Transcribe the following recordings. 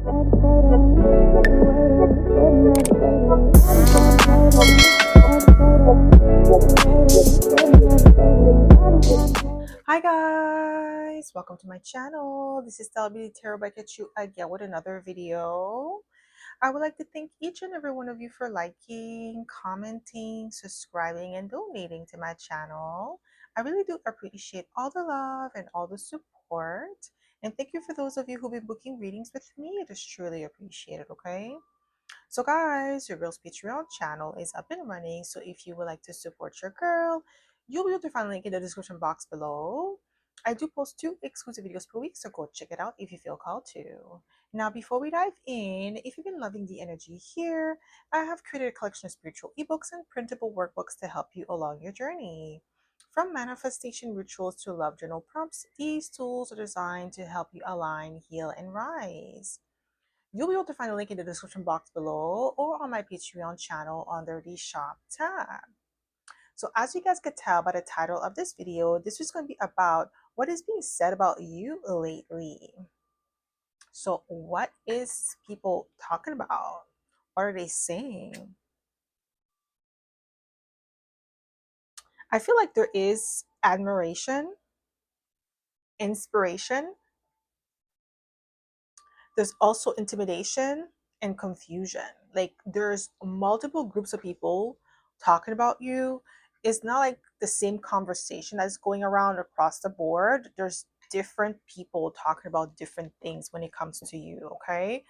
Hi guys, welcome to my channel. This is Talby Tarot by Kachu again with another video. I would like to thank each and every one of you for liking, commenting, subscribing, and donating to my channel. I really do appreciate all the love and all the support. And thank you for those of you who've been booking readings with me. It is truly appreciated, okay? So guys, your girl's Patreon channel is up and running. So if you would like to support your girl, you'll be able to find a link in the description box below. I do post 2 exclusive videos per week, so go check it out if you feel called to. Now, before we dive in, if you've been loving the energy here, I have created a collection of spiritual ebooks and printable workbooks to help you along your journey. From manifestation rituals to love journal prompts, these tools are designed to help you align, heal, and rise. You'll be able to find a link in the description box below or on my Patreon channel under the shop tab. So as you guys could tell by the title of this video, this is going to be about what is being said about you lately. So what is people talking about? What are they saying? I feel like there is admiration, inspiration. There's also intimidation and confusion. Like there's multiple groups of people talking about you. It's not like the same conversation that's going around across the board. There's different people talking about different things when it comes to you, okay?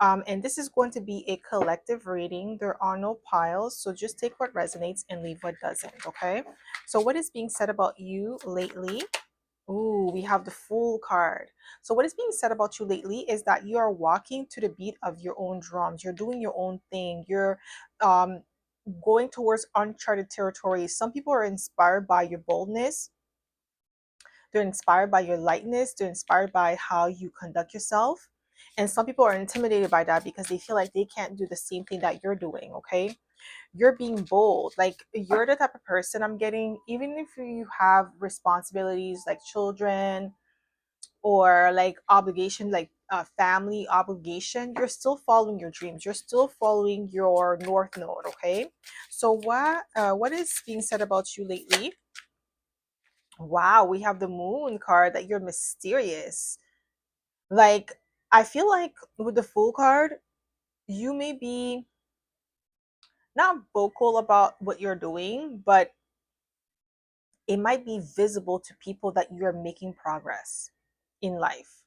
And this is going to be a collective reading. There are no piles, so just take what resonates and leave what doesn't, okay? So what is being said about you lately? Ooh, we have the Fool card. So what is being said about you lately is that you are walking to the beat of your own drums. You're doing your own thing. You're um, going towards uncharted territory. Some people are inspired by your boldness. They're inspired by your lightness. They're inspired by how you conduct yourself. And some people are intimidated by that because they feel like they can't do the same thing that you're doing, okay? You're being bold. Like you're the type of person I'm getting, even if you have responsibilities like children or like obligation, like family obligation, you're still following your dreams. You're still following your north node, okay? So what is being said about you lately? Wow, we have the Moon card that you're mysterious. Like I feel like with the Fool card, you may be not vocal about what you're doing, but it might be visible to people that you're making progress in life.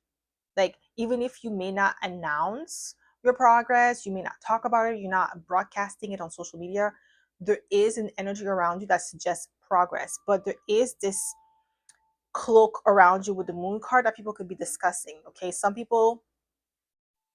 Like, even if you may not announce your progress, you may not talk about it, you're not broadcasting it on social media, there is an energy around you that suggests progress. But there is this cloak around you with the Moon card that people could be discussing. Okay, some people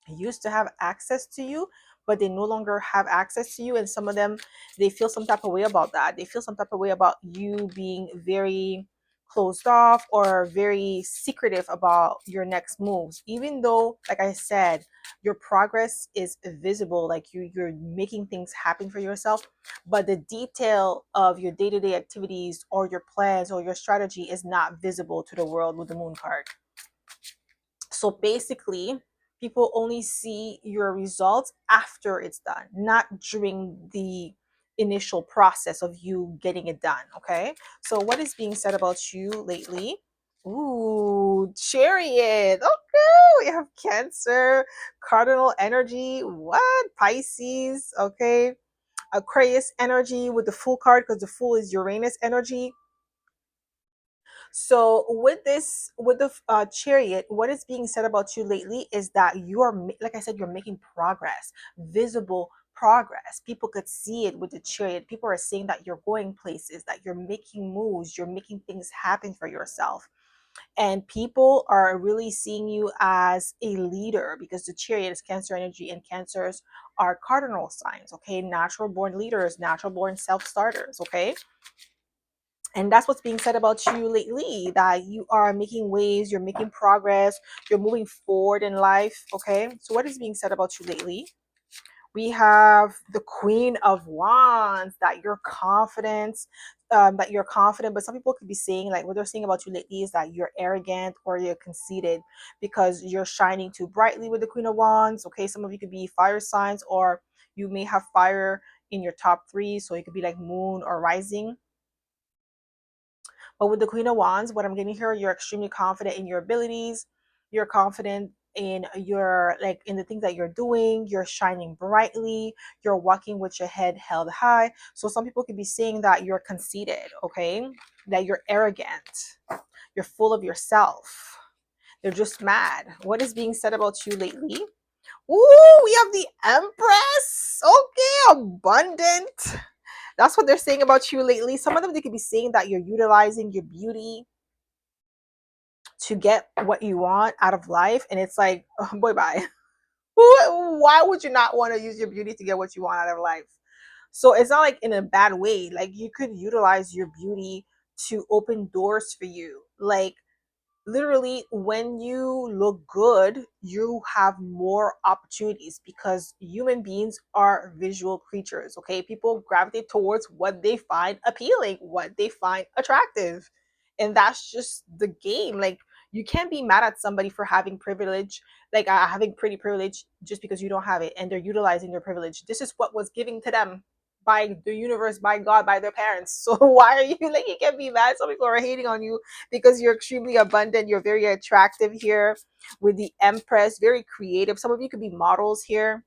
used to have access to you, but they no longer have access to you, and some of them, they feel some type of way about that. They feel some type of way about you being very closed off or very secretive about your next moves, even though, like I said, your progress is visible. Like you're making things happen for yourself, but the detail of your day-to-day activities or your plans or your strategy is not visible to the world with the Moon card. So basically, people only see your results after it's done, not during the initial process of you getting it done. Okay. So what is being said about you lately? Ooh, Chariot. Okay, we have Cancer, Cardinal energy. What? Pisces. Okay. Aquarius energy with the Fool card, because the Fool is Uranus energy. So with this, with the Chariot, what is being said about you lately is that you are, like I said, you're making progress, visible progress. People could see it with the Chariot. People are saying that you're going places, that you're making moves, you're making things happen for yourself. And people are really seeing you as a leader, because the Chariot is Cancer energy, and Cancers are cardinal signs, okay? Natural born leaders, natural born self-starters, okay? And that's what's being said about you lately, that you are making waves, you're making progress, you're moving forward in life. Okay, so what is being said about you lately? We have the Queen of Wands, that you're confident. But some people could be saying, like, what they're saying about you lately is that you're arrogant or you're conceited because you're shining too brightly with the Queen of Wands. Okay, some of you could be fire signs, or you may have fire in your top three, so it could be like moon or rising. But with the Queen of Wands, what I'm getting here, you're extremely confident in your abilities. You're confident in your, like, in the things that you're doing. You're shining brightly. You're walking with your head held high. So some people could be saying that you're conceited, okay? That you're arrogant. You're full of yourself. They're just mad. What is being said about you lately? Ooh, we have the Empress. Okay, abundant. That's what they're saying about you lately. Some of them, they could be saying that you're utilizing your beauty to get what you want out of life. And it's like, oh, boy, bye. Why would you not want to use your beauty to get what you want out of life? So it's not like in a bad way. Like, you could utilize your beauty to open doors for you. Like, literally, when you look good, you have more opportunities, because human beings are visual creatures. Okay, people gravitate towards what they find appealing, what they find attractive, and that's just the game. Like, you can't be mad at somebody for having privilege, like, having pretty privilege, just because you don't have it, and they're utilizing their privilege. This is what was given to them by the universe, by God, by their parents. So why are you, like, you can't be mad? Some people are hating on you because you're extremely abundant. You're very attractive here with the Empress, very creative. Some of you could be models here,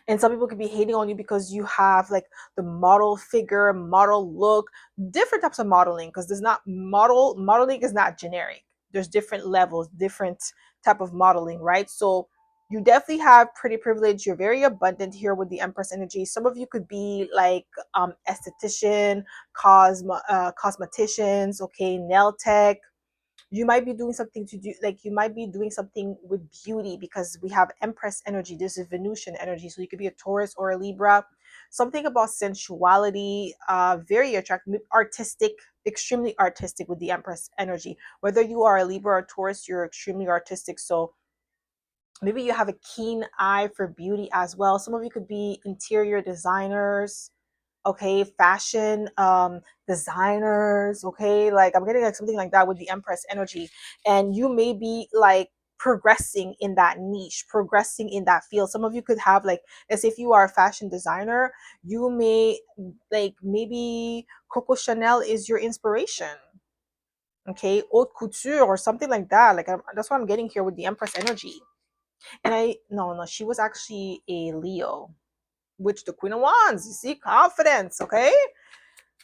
and some people could be hating on you because you have, like, the model figure, model look, different types of modeling, because there's not modeling is not generic. There's different levels, different type of modeling, right? So you definitely have pretty privilege. You're very abundant here with the Empress energy. Some of you could be like esthetician, cosmeticians, okay, nail tech. You might be doing something to do, like, you might be doing something with beauty, because we have Empress energy. This is Venusian energy, so you could be a Taurus or a Libra. Something about sensuality, very attractive, artistic, extremely artistic with the Empress energy. Whether you are a Libra or Taurus, you're extremely artistic. So maybe you have a keen eye for beauty as well. Some of you could be interior designers, okay, fashion designers, okay, like, I'm getting like something like that with the Empress energy. And you may be like progressing in that niche, progressing in that field. Some of you could have, like, as if you are a fashion designer, you may, like, maybe Coco Chanel is your inspiration, okay, haute couture or something like that. Like, that's what I'm getting here with the Empress energy. And I no no she was actually a Leo, which the Queen of Wands, you see, confidence, okay?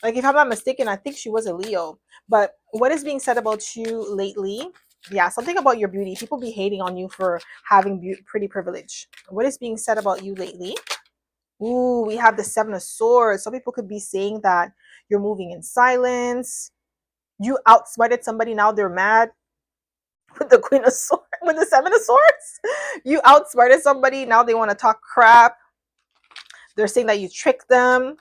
Like, if I'm not mistaken, I think she was a Leo. But what is being said about you lately? Yeah, something about your beauty. People be hating on you for having pretty privilege. What is being said about you lately? Ooh, we have the Seven of Swords. Some people could be saying that you're moving in silence. You outsmarted somebody, now they're mad. With the Queen of Swords, with the Seven of Swords, you outsmarted somebody, now they want to talk crap. They're saying that you tricked them.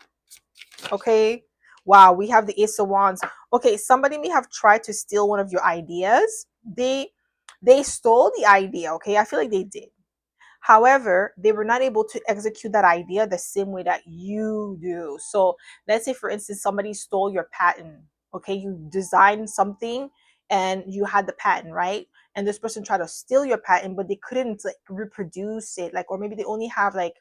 Okay. Wow, we have the Ace of Wands. Okay, somebody may have tried to steal one of your ideas. They stole the idea, okay? I feel like they did. However, they were not able to execute that idea the same way that you do. So let's say, for instance, somebody stole your patent. Okay, you designed something and you had the patent, right? And this person tried to steal your patent, but they couldn't, like, reproduce it, like, or maybe they only have like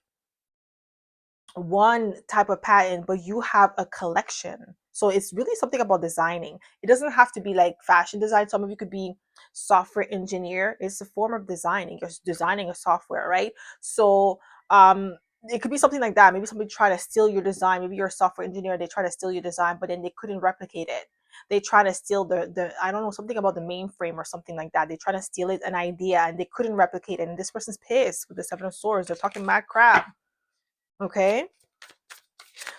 one type of patent, but you have a collection. So it's really something about designing. It doesn't have to be like fashion design. Some of you could be software engineer. It's a form of designing. You're designing a software, right? So it could be something like that. Maybe somebody try to steal your design. Maybe you're a software engineer, they try to steal your design, but then they couldn't replicate it. They try to steal the I don't know, something about the mainframe or something like that. They try to steal it, an idea, and they couldn't replicate it. And this person's pissed with the Seven of Swords. They're talking mad crap. Okay.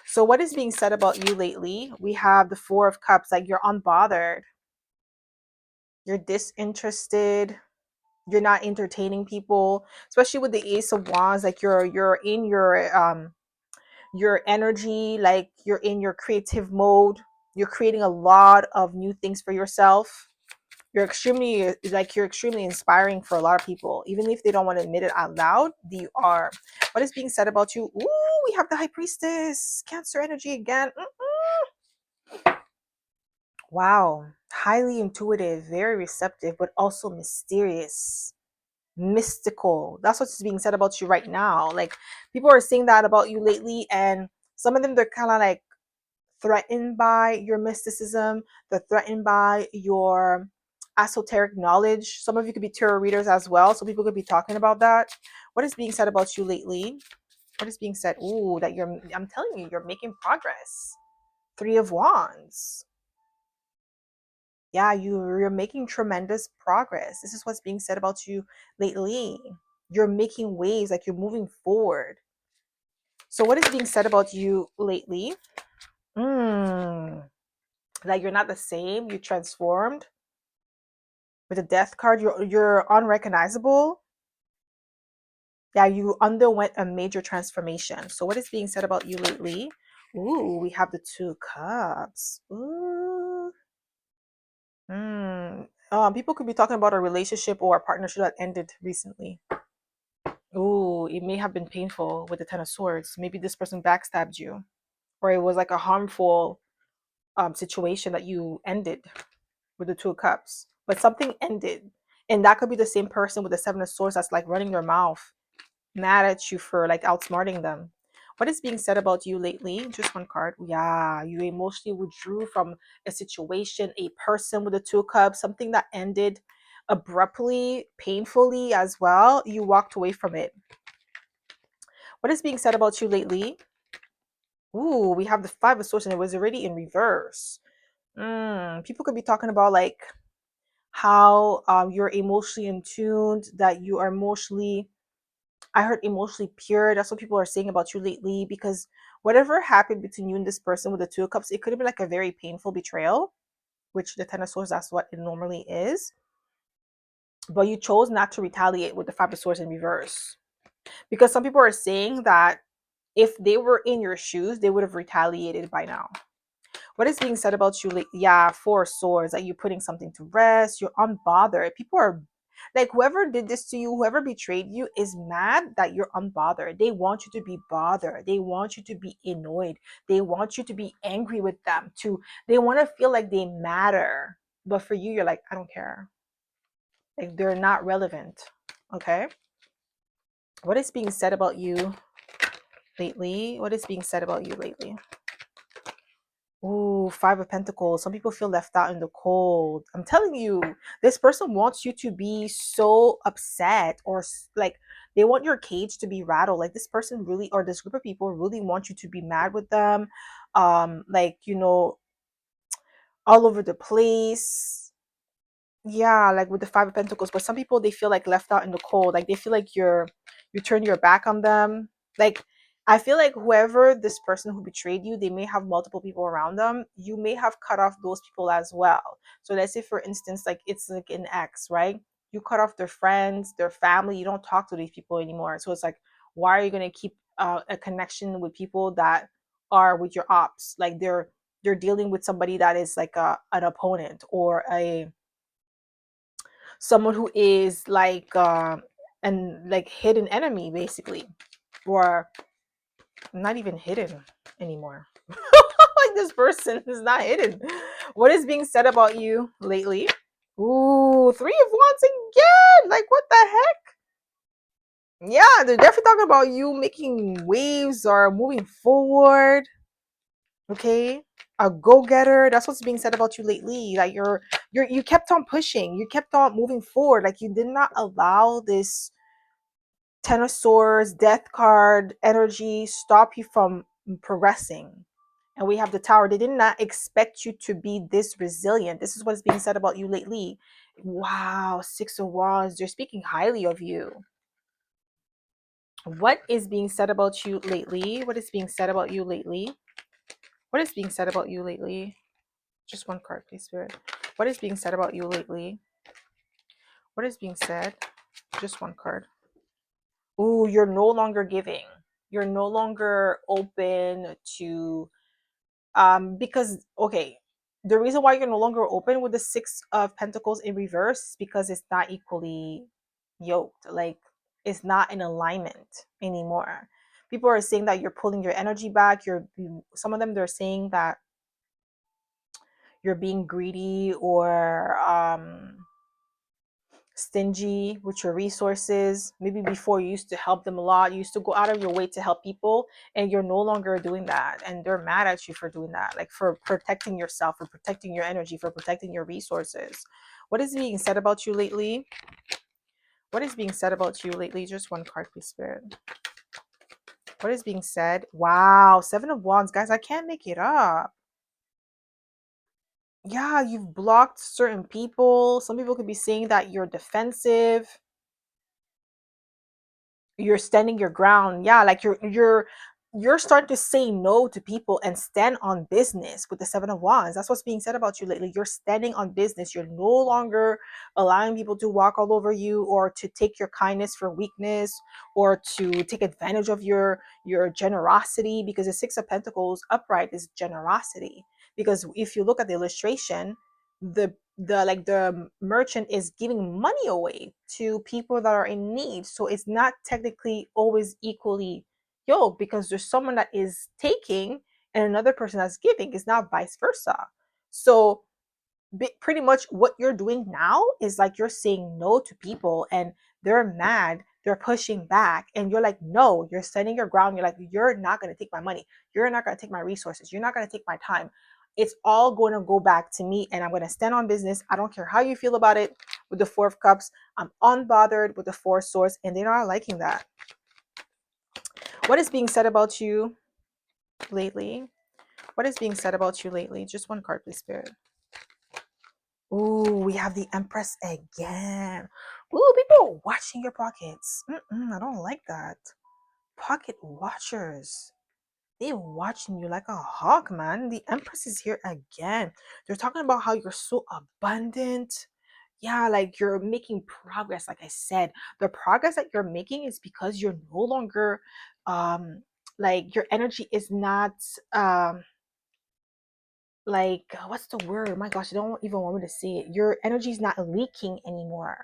So what is being said about you lately? We have the Four of Cups, like, you're unbothered. You're disinterested. You're not entertaining people, especially with the Ace of Wands. Like, you're in your energy, like, you're in your creative mode. You're creating a lot of new things for yourself. You're extremely inspiring for a lot of people, even if they don't want to admit it out loud. You are. What is being said about you? Ooh, we have the high priestess, Cancer energy again. Wow, highly intuitive, very receptive, but also mysterious, mystical. That's what's being said about you right now. Like people are saying that about you lately, and some of them they're kind of like threatened by your mysticism, they're threatened by your esoteric knowledge. Some of you could be tarot readers as well, so people could be talking about that. What is being said about you lately? What is being said? Ooh, that you're, I'm telling you, you're making progress. Three of Wands. Yeah, you're making tremendous progress. This is what's being said about you lately. You're making waves, like you're moving forward. So what is being said about you lately? Like you're not the same, you transformed. With the death card, you're unrecognizable. Yeah, you underwent a major transformation. So what is being said about you lately? Ooh, we have the Two Cups. Ooh. People could be talking about a relationship or a partnership that ended recently. Ooh, it may have been painful with the Ten of Swords. Maybe this person backstabbed you, or it was like a harmful situation that you ended with the Two of Cups. But something ended, and that could be the same person with the Seven of Swords that's like running their mouth, mad at you for like outsmarting them. What is being said about you lately? Just one card. Yeah, you emotionally withdrew from a situation, a person with the Two of Cups, something that ended abruptly, painfully as well. You walked away from it. What is being said about you lately? Ooh, we have the Five of Swords and it was already in reverse. People could be talking about like how you're emotionally in tuned, that you are emotionally, I heard emotionally pure. That's what people are saying about you lately, because whatever happened between you and this person with the Two of Cups, it could have been like a very painful betrayal, which the Ten of Swords, that's what it normally is. But you chose not to retaliate with the Five of Swords in reverse. Because some people are saying that if they were in your shoes, they would have retaliated by now. What is being said about you? Like, yeah, Four of Swords, that you're putting something to rest, you're unbothered. People are like, whoever did this to you, whoever betrayed you, is mad that you're unbothered. They want you to be bothered. They want you to be annoyed. They want you to be angry with them. They want to feel like they matter. But for you, you're like, I don't care. Like they're not relevant. Okay. What is being said about you lately? What is being said about you lately? Ooh, Five of Pentacles. Some people feel left out in the cold. I'm telling you, this person wants you to be so upset, or like they want your cage to be rattled. Like this person really, or this group of people really want you to be mad with them. Like, all over the place. Yeah, like with the Five of Pentacles. But some people, they feel like left out in the cold. Like they feel like you turn your back on them. Like I feel like whoever this person who betrayed you, they may have multiple people around them. You may have cut off those people as well. So let's say for instance, like it's like an ex, right? You cut off their friends, their family. You don't talk to these people anymore. So it's like, why are you gonna keep a connection with people that are with your ops? Like they're dealing with somebody that is like an opponent, or a someone who is like and like hidden enemy basically, or not even hidden anymore. Like this person is not hidden. What is being said about you lately? Ooh, Three of Wands again. Like what the heck? Yeah, they're definitely talking about you making waves or moving forward. Okay, a go-getter. That's what's being said about you lately. Like you kept on pushing, you kept on moving forward. Like you did not allow this Ten of Swords, Death card energy stop you from progressing. And we have the Tower. They did not expect you to be this resilient. This is what's being said about you lately. Wow, Six of Wands. They're speaking highly of you. What is being said about you lately? What is being said about you lately? What is being said about you lately? Just one card, please, Spirit. What is being said about you lately? What is being said? Just one card. Ooh, you're no longer giving. You're no longer open to because okay, the reason why you're no longer open with the Six of Pentacles in reverse is because it's not equally yoked. Like is not in alignment anymore. People are saying that you're pulling your energy back. Some of them, they're saying that you're being greedy or stingy with your resources. Maybe before you used to help them a lot, you used to go out of your way to help people, and you're no longer doing that. And they're mad at you for doing that, like for protecting yourself, for protecting your energy, for protecting your resources. What is being said about you lately? What is being said about you lately? Just one card, please, Spirit. What is being said? Wow, Seven of Wands. Guys, I can't make it up. Yeah, you've blocked certain people. Some people could be saying that you're defensive, you're standing your ground. Yeah, like you're starting to say no to people and stand on business with the Seven of Wands. That's what's being said about you lately. You're standing on business. You're no longer allowing people to walk all over you, or to take your kindness for weakness, or to take advantage of your generosity, because the Six of Pentacles upright is generosity. Because if you look at the illustration, the merchant is giving money away to people that are in need, so it's not technically always equally yoked, because there's someone that is taking and another person that's giving. It's not vice versa. So pretty much what you're doing now is like you're saying no to people, and they're mad, they're pushing back, and you're like, no, you're standing your ground. You're like, you're not going to take my money, you're not going to take my resources, you're not going to take my time. It's all going to go back to me, and I'm going to stand on business. I don't care how you feel about it. With the Four of Cups, I'm unbothered with the Four of Swords, and they're not liking that. What is being said about you lately? What is being said about you lately? Just one card, please, Spirit. Ooh, we have the Empress again. Ooh, people are watching your pockets. I don't like that. Pocket watchers. They're watching you like a hawk, man. The Empress is here again. They're talking about how you're so abundant. Yeah, like you're making progress. Like I said, the progress that you're making is because you're no longer, like your energy is not, like what's the word? Oh my gosh, I don't even want me to say it. Your energy is not leaking anymore.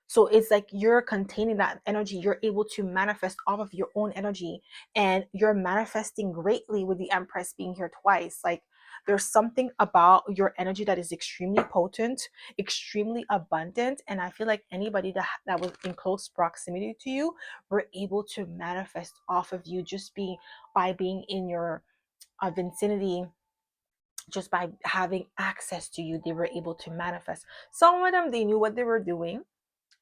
So it's like you're containing that energy. You're able to manifest off of your own energy, and you're manifesting greatly with the Empress being here twice. Like there's something about your energy that is extremely potent, extremely abundant, and I feel like anybody that was in close proximity to you were able to manifest off of you, just being by being in your vicinity, just by having access to you. They were able to manifest. Some of them, they knew what they were doing,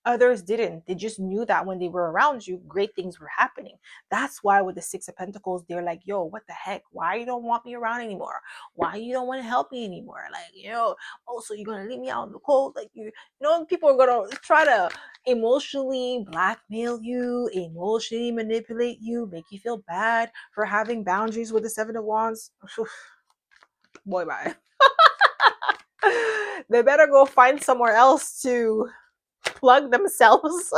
others didn't. They just knew that when they were around you, great things were happening. That's why with the Six of Pentacles, they're like, yo, what the heck, why you don't want me around anymore? Why you don't want to help me anymore? Like, also you're gonna leave me out in the cold. Like, people are gonna try to emotionally blackmail you, emotionally manipulate you, make you feel bad for having boundaries with the Seven of Wands. Boy, bye. They better go find somewhere else to plug themselves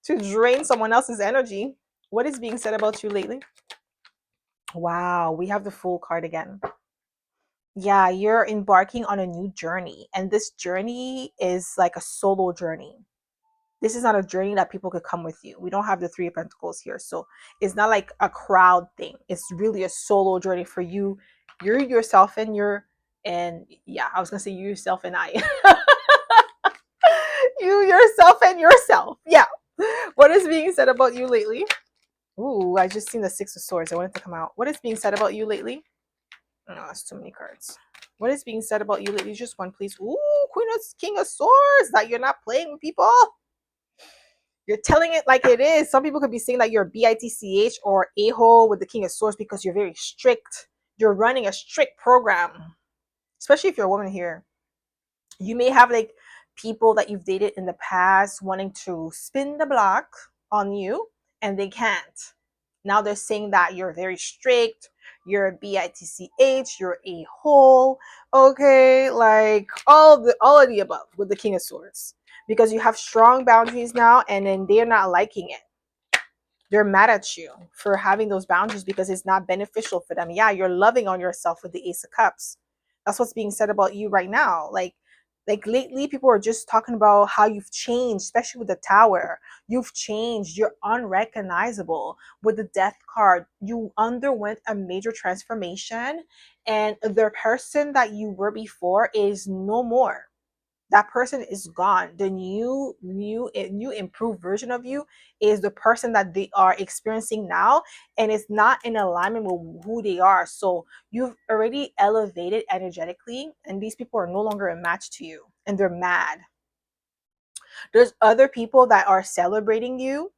to drain someone else's energy. What is being said about you lately? Wow, we have the Fool card again. Yeah, you're embarking on a new journey, and this journey is like a solo journey. This is not a journey that people could come with you. We don't have the Three of Pentacles here, so it's not like a crowd thing. It's really a solo journey for you. You're yourself, and yeah, I was gonna say you, yourself, and I. You, yourself, and yourself. Yeah. What is being said about you lately? Ooh, I just seen the Six of Swords. I wanted to come out. What is being said about you lately? No, that's too many cards. What is being said about you lately? Just one, please. Ooh, King of Swords. That you're not playing with people. You're telling it like it is. Some people could be saying that you're bitch or a-hole with the King of Swords because you're very strict. You're running a strict program, especially if you're a woman here. You may have like people that you've dated in the past wanting to spin the block on you, and they can't. Now they're saying that you're very strict, you're a bitch, you're a hole. Okay, like all of the above with the King of Swords, because you have strong boundaries now, and then they're not liking it. They're mad at you for having those boundaries because it's not beneficial for them. Yeah, you're loving on yourself with the Ace of Cups. That's what's being said about you right now. Like, Like lately, people are just talking about how you've changed, especially with the tower. You've changed. You're unrecognizable. With the death card, you underwent a major transformation, and the person that you were before is no more. That person is gone. The new improved version of you is the person that they are experiencing now, and it's not in alignment with who they are. So you've already elevated energetically, and these people are no longer a match to you, and they're mad. There's other people that are celebrating you.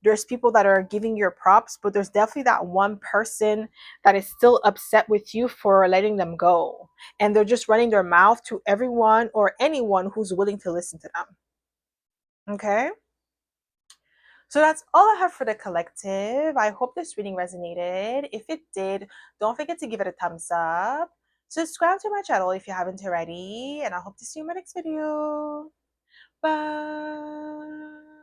There's people that are giving your props, but there's definitely that one person that is still upset with you for letting them go, and they're just running their mouth to everyone or anyone who's willing to listen to them. Okay, so that's all I have for the collective. I hope this reading resonated. If it did, don't forget to give it a thumbs up, subscribe to my channel if you haven't already, and I hope to see you in my next video. Bye.